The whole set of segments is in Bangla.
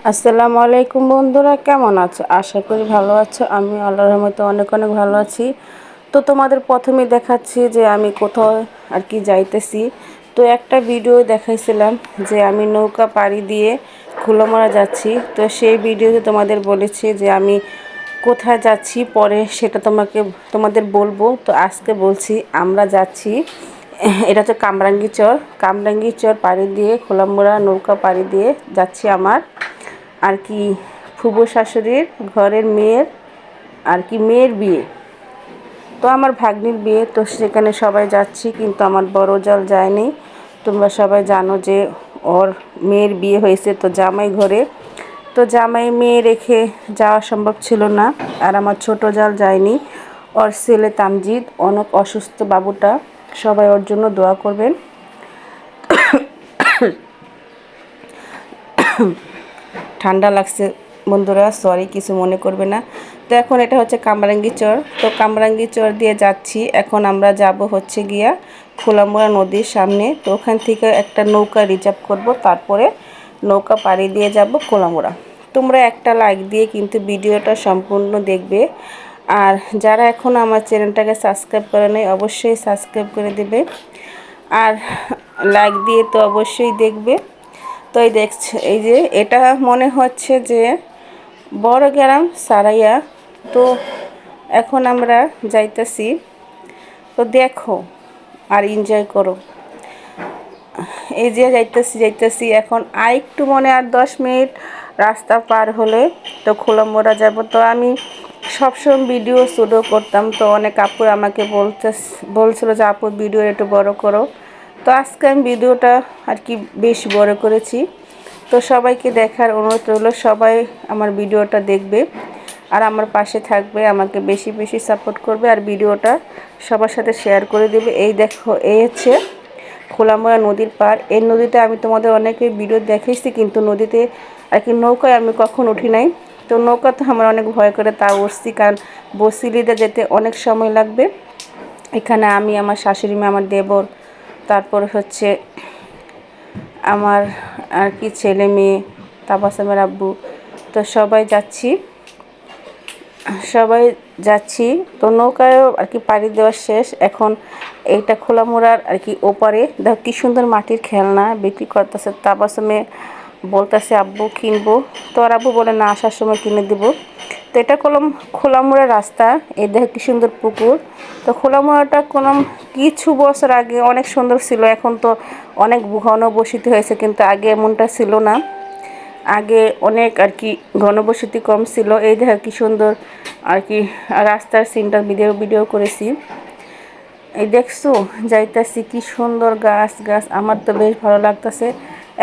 আসসালামু আলাইকুম বন্ধুরা, কেমন আছো? আশা করি ভালো আছো। আমি আল্লাহর রহমতে অনেক অনেক ভালো আছি। তো তোমাদের প্রথমে দেখাচ্ছি যে আমি কোথাও আর কি যাইতেছি। তো একটা ভিডিও দেখাইছিলাম যে আমি নৌকা পাড়ি দিয়ে খোলামারা যাচ্ছি। তো সেই ভিডিওতে তোমাদের বলেছি যে আমি কোথায় যাচ্ছি, পরে সেটা তোমাদের বলবো। তো আজকে বলছি আমরা যাচ্ছি, এটা হচ্ছে কামরাঙ্গীর চর পাড়ি দিয়ে খোলামোড়া নৌকা পাড়ি দিয়ে যাচ্ছি আমার আর কি ফুফু শাশুড়ির ঘরের মেয়ের বিয়ে। তো আমার ভাগ্নির বিয়ে, তো সেখানে সবাই যাচ্ছি, কিন্তু আমার বড় জাল যায়নি। তোমরা সবাই জানো যে ওর মেয়ের বিয়ে হয়েছে, তো জামাই ঘরে, তো জামাই মেয়ে রেখে যাওয়া সম্ভব ছিল না। আর আমার ছোট জাল যায়নি, ওর ছেলে তামজিদ অনেক অসুস্থ বাবুটা, সবাই ওর জন্য দোয়া করবেন। ঠান্ডা লাগছে বন্ধুরা, সরি, কিছু মনে করবে না। তো এখন এটা হচ্ছে কামরাঙ্গী চর, তো কামরাঙ্গী চর দিয়ে যাচ্ছি। এখন আমরা যাব হচ্ছে গিয়া খোলামোড়া নদীর সামনে। তো ওখান থেকে একটা নৌকা রিজার্ভ করব, তারপরে নৌকা পাড়ি দিয়ে যাব খোলামোড়া। তোমরা একটা লাইক দিয়ে কিন্তু ভিডিওটা সম্পূর্ণ দেখবে। আর যারা এখন আমার চ্যানেলটাকে সাবস্ক্রাইব করে নেই, অবশ্যই সাবস্ক্রাইব করে দেবে, আর লাইক দিয়ে তো অবশ্যই দেখবে। তো এই যে এটা মনে হচ্ছে যে বড় গ্রাম সারাইয়া। তো এখন আমরা যাইতেছি, তো দেখো আর এনজয় করো। এই যে যাইতেছি এখন আর একটু মনে আর 10 মিনিট রাস্তা পার হলে তো খোলামোড়া যাব। তো আমি সবসময় ভিডিও শুরু করতাম, তো অনেক আপু আমাকে বলছিল যে আপু ভিডিও একটু বড় করো। তো আজকে আমি ভিডিওটা আর কি বেশ বড় করেছি। তো সবাইকে দেখার অনুরোধ রইল, সবাই আমার ভিডিওটা দেখবে আর আমার পাশে থাকবে, আমাকে বেশি বেশি সাপোর্ট করবে, আর ভিডিওটা সবার সাথে শেয়ার করে দেবে। এই দেখো, এই হচ্ছে খোলামোড়া নদীর পাড়। এই নদীতে আমি তোমাদের অনেকে ভিডিও দেখাইছি, কিন্তু নদীতে আর কি নৌকায় আমি কখন উঠি নাই। তো নৌকা তো আমার অনেক ভয় করে, তা উঠছি, কারণ বসিলিতে যেতে অনেক সময় লাগবে। এখানে আমি, আমার শাশুড়ি মা, আমার দেবর, তারপর হচ্ছে আমার আর কি ছেলে মেয়ে, তাবাসমের আব্বু, তো সবাই যাচ্ছি। তো নৌকায়ও আর কি পাড়ি দেওয়া শেষ। এখন এইটা খোলামোড়ার আর কি ওপারে দেখো কি সুন্দর মাটির খেলনা বিক্রি করতেছে। তাবাসমে বলতেছে আব্বু কিনবো, তো আর আব্বু বলে না, আসার সময় কিনে দেবো। তো এটা খোলামোড়া রাস্তা, এই দেখো কি সুন্দর পুকুর। তো খোলামোড়াটা কিছু বছর আগে অনেক সুন্দর ছিল, এখন তো অনেক ঘনবসতি হয়েছে, কিন্তু আগে এমনটা ছিল না। আগে অনেক আর কি ঘনবসতি কম ছিল। এই দেখো কি সুন্দর আর কি রাস্তার সিনটা ভিডিও করেছি। এই দেখছো, যাইতাছি কি সুন্দর গাছ গাছ, আমার তো বেশ ভালো লাগতেছে।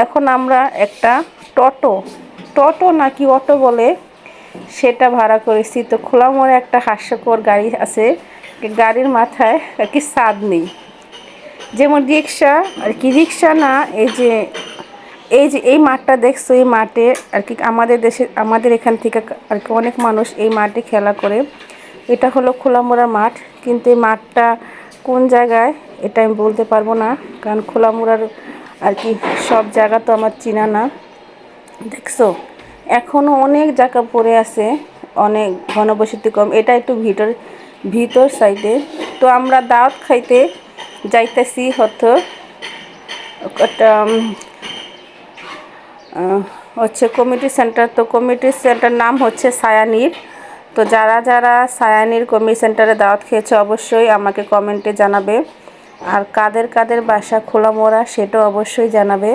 এখন আমরা একটা টোটো টোটো নাকি অটো বলে সেটা ভাড়া করেছি। তো খোলা মোড়ে একটা হাস্যকর গাড়ি আছে, গাড়ির মাথায় আর কি ছাদ নেই, যেমন রিক্সা আর কি, রিক্সা না, এই মাঠটা দেখছো, এই মাঠে আর কি আমাদের এখান থেকে আর কি অনেক মানুষ এই মাঠে খেলা করে। এটা হলো খোলামোড়া মাঠ, কিন্তু এই মাঠটা কোন জায়গায় এটা আমি বলতে পারবো না, কারণ খোলামোড়ার আর কি সব জায়গা তো আমার চেনা না। দেখছো, এখনও অনেক জায়গা পড়ে আছে, অনেক ঘনবসতি কম। এটা একটু ভিতর সাইডে। তো আমরা দাওয়াত খাইতে যাইতেছি হচ্ছে একটা হচ্ছে কমিউনিটি সেন্টার। তো কমিউনিটি সেন্টার নাম হচ্ছে সায়ানীর। তো যারা যারা সায়ানীর কমিউনিটি সেন্টারে দাওয়াত খেয়েছে অবশ্যই আমাকে কমেন্টে জানাবে, আর কাদের কাদের বাসা খোলামোড়া সেটাও অবশ্যই জানাবে।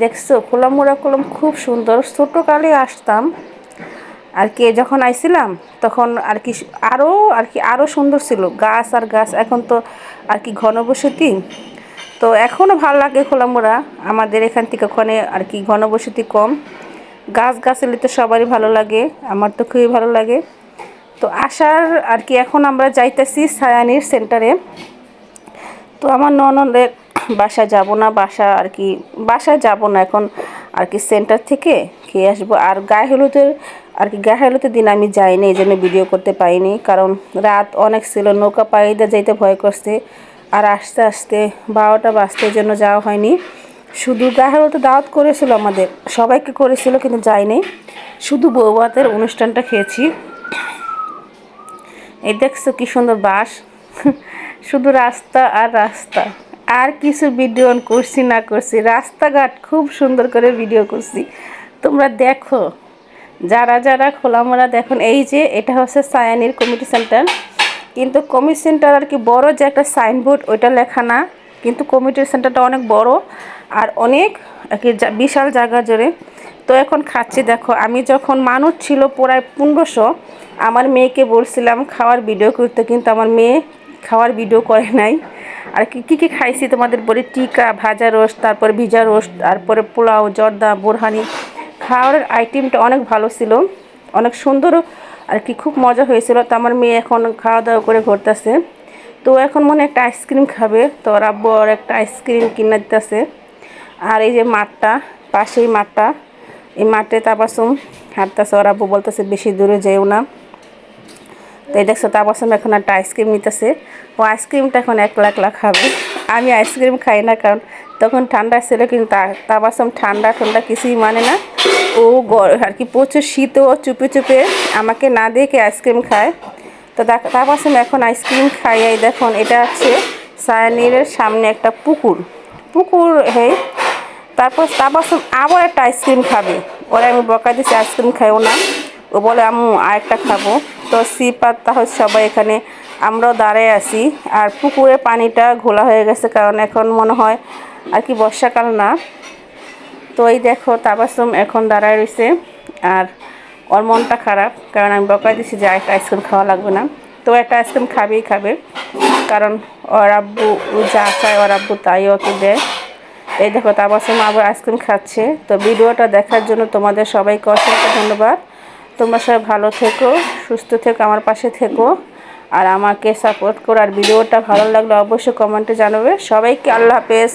দেখছো খোলামোড়া খুব সুন্দর, ছোটোকালে আসতাম আর কি, যখন আইছিলাম তখন আর কি আরও সুন্দর ছিল, গাছ আর গাছ। এখন তো আর কি ঘনবসতি, তো এখনও ভালো লাগে খোলামোড়া। আমাদের এখান থেকে ওখানে আর কি ঘনবসতি কম, গাছগাছালি তো সবারই ভালো লাগে, আমার তো খুবই ভালো লাগে। তো আর কি এখন আমরা যাইতেছি সায়ানীর সেন্টারে। তো আমার ননদের বাসায় যাব না, বাসায় যাব না এখন, আর কি সেন্টার থেকে খেয়ে আসবো। আর গায়ে হলুদের দিন আমি যাইনি, এই জন্য ভিডিও করতে পারিনি, কারণ রাত অনেক ছিল, নৌকা পাড়িতে যাইতে ভয় করছে, আর আস্তে আস্তে 12টা বাজতে জন্য যাওয়া হয়নি। শুধু গায়ে হলুদে দাওয়াত করেছিল আমাদের, সবাইকে করেছিল কিন্তু যাইনি, শুধু বউ ভাতের অনুষ্ঠানটা খেয়েছি। এই দেখছো কি সুন্দর বাস, শুধু রাস্তা আর রাস্তা, আর কিছু ভিডিও করছি না করছি, রাস্তাঘাট খুব সুন্দর করে ভিডিও করছি, তোমরা দেখো যারা যারা খোলামেলা দেখুন। এই যে এটা হচ্ছে সায়ানির কমিউনিটি সেন্টার, কিন্তু কমিউনিটি সেন্টার আর কি বড় যে একটা সাইনবোর্ড ওইটা লেখা না, কিন্তু কমিউনিটি সেন্টারটা অনেক বড় আর অনেক আর কি বিশাল জায়গা জুড়ে। তো এখন খাচ্ছি দেখো, আমি যখন মানুষ ছিল প্রায় 1500, আমার মেয়েকে বলছিলাম খাওয়ার ভিডিও করতে, কিন্তু আমার মেয়ে খাওয়ার ভিডিও করে নাই। আর কী কী খাইছি তোমাদের বলি, টিকা, ভাজা রোস্ট, তারপরে ভিজা রোস্ট, তারপরে পোলাও, জর্দা, বোরহানি। খাওয়ার আইটেমটা অনেক ভালো ছিল, অনেক সুন্দরও আর কি, খুব মজা হয়েছিল। তো আমার মেয়ে এখন খাওয়া দাওয়া করে ঘুরতেছে, তো এখন মনে একটা আইসক্রিম খাবে, তো ওর আব্বু আর একটা আইসক্রিম কিনে দিতেছে। আর এই যে মাঠটা, পাশেই মাঠটা, এই মাঠে তাবাসুম হাঁটতেছে, ওর আব্বু বলতেছে বেশি দূরে যেও না। তো এই দেখছো তাবাসুম এখন একটা আইসক্রিম নিতেছে, ও আইসক্রিমটা এখন একলা একলা খাবে। আমি আইসক্রিম খাই না, কারণ তখন ঠান্ডা ছিল, কিন্তু তাবাসুম ঠান্ডা ঠান্ডা কিছুই মানে না, ও আর কি প্রচুর শীতেও চুপে চুপে আমাকে না দেখে আইসক্রিম খায়। তো তাবাসুম এখন আইসক্রিম খাই। এই দেখুন এটা হচ্ছে সায়ানির সামনে একটা পুকুর, পুকুর হে। তারপর তাবাসুম আবার একটা আইসক্রিম খাবে, ওরা আমি বকা দিচ্ছি আইসক্রিম খাইও না, ও বলে আম্মু আরেকটা খাবো। তো সিপাত তাহলে সবাই এখানে আমরাও দাঁড়ায় আছি, আর পুকুরে পানিটা ঘোলা হয়ে গেছে, কারণ এখন মনে হয় আর কি বর্ষাকাল না। তো এই দেখো তাবাসুম এখন দাঁড়ায় রয়েছে, আর ওর মনটা খারাপ, কারণ আমি বকাই দিচ্ছি যে একটা আইসক্রিম খাওয়া লাগবে না। তো একটা আইসক্রিম খাবেই খাবে, কারণ ওর আব্বু যা চায় ওর আব্বু তাই ওকে দেয়। এই দেখো তাবাসুম আবার আইসক্রিম খাচ্ছে। তো ভিডিওটা দেখার জন্য তোমাদের সবাইকে অসংখ্য ধন্যবাদ। তোমরা সবাই ভালো থেকো, সুস্থ থেকো, আমার পাশে থেকো, আর আমাকে সাপোর্ট করো। আর ভিডিওটা ভালো লাগলে অবশ্যই কমেন্টে জানাবে। সবাইকে আল্লাহ হাফেজ।